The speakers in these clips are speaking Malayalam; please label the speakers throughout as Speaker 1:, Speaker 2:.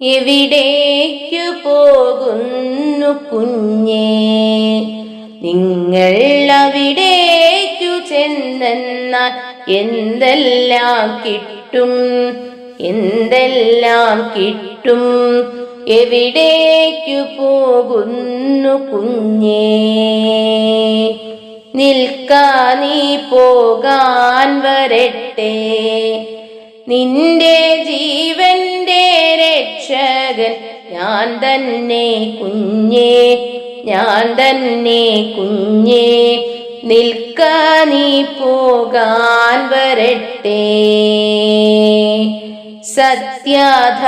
Speaker 1: എവിടേക്കു പോകുന്നു കുഞ്ഞേ, നിങ്ങൾ അവിടേക്കു ചെന്നാൽ എന്തെല്ലാം കിട്ടും, എന്തെല്ലാം കിട്ടും. എവിടേക്കു പോകുന്നു കുഞ്ഞേ, നിൽക്കാ നീ പോകാൻ വരട്ടെ, നിന്റെ ജീവന്റെ രക്ഷകൻ ഞാൻ തന്നെ കുഞ്ഞേ, ഞാൻ തന്നെ കുഞ്ഞേ. നിൽക്കാ നീ പോകാൻ വരട്ടെ, സത്യധർമ്മത്തിനു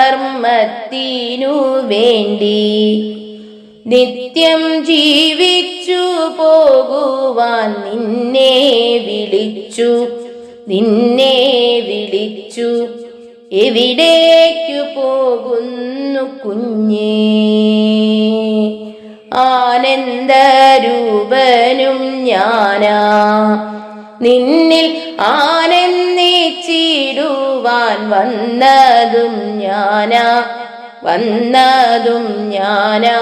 Speaker 1: വേണ്ടി നിത്യം ജീവിച്ചു പോകുവാൻ നിന്നെ വിളിച്ചു, നിന്നെ വിളിച്ചു. എവിടേക്കു പോകുന്നു കുഞ്ഞേ, ആനന്ദരൂപനും ഞാനാ, നിന്നിൽ ആനന്ദിച്ചിടുവാൻ വന്നതും ഞാനാ, വന്നതും ഞാനാ.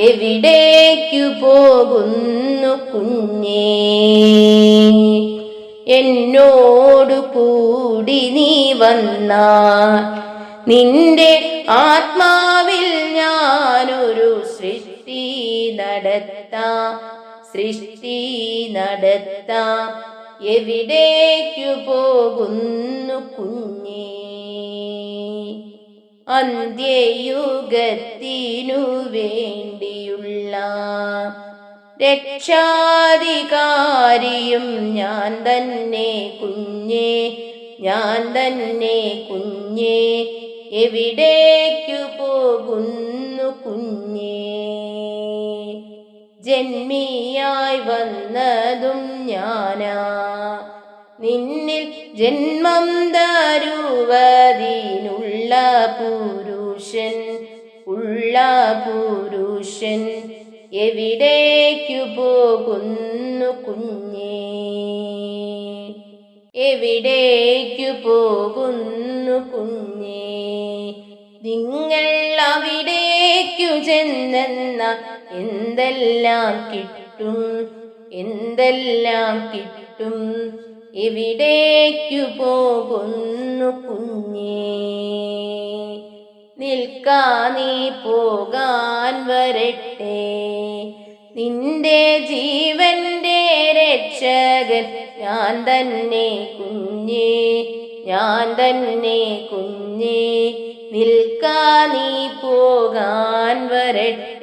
Speaker 1: എവിടേക്കു പോകുന്നു കുഞ്ഞേ, എന്നോടു കൂടി നീ വന്നാൽ നിന്റെ ആത്മാവിൽ ഞാനൊരു സൃഷ്ടി നടത്താം, സൃഷ്ടി നടത്താം. എവിടേക്കു പോകുന്നു കുഞ്ഞേ, അന്ത്യയുഗത്തിനു വേണ്ടിയുള്ള രക്ഷാധികാരിയും ഞാൻ തന്നെ കുഞ്ഞേ, ഞാൻ തന്നെ കുഞ്ഞേ. എവിടേക്കു പോകുന്നു കുഞ്ഞേ, ജന്മിയായി വന്നതും ഞാനാ, നിന്നിൽ ജന്മം തരുവതിനുള്ള പുരുഷൻ, ഉള്ള പുരുഷൻ. എവിടേക്കു പോകുന്നു കുഞ്ഞേ, എവിടേക്കു പോകുന്നു കുഞ്ഞേ. നിങ്ങൾ അവിടേക്കു ചെന്നാൽ എന്തെല്ലാം കിട്ടും, എന്തെല്ലാം കിട്ടും. എവിടേക്കു പോകുന്നു കുഞ്ഞേ, നിൽക്കാ നീ പോകാൻ വരട്ടെ, നിന്റെ ജീവന്റെ രക്ഷകൻ ഞാൻ തന്നെ കുഞ്ഞേ, ഞാൻ തന്നെ കുഞ്ഞേ. നിൽക്കാ നീ പോകാൻ വരട്ടെ.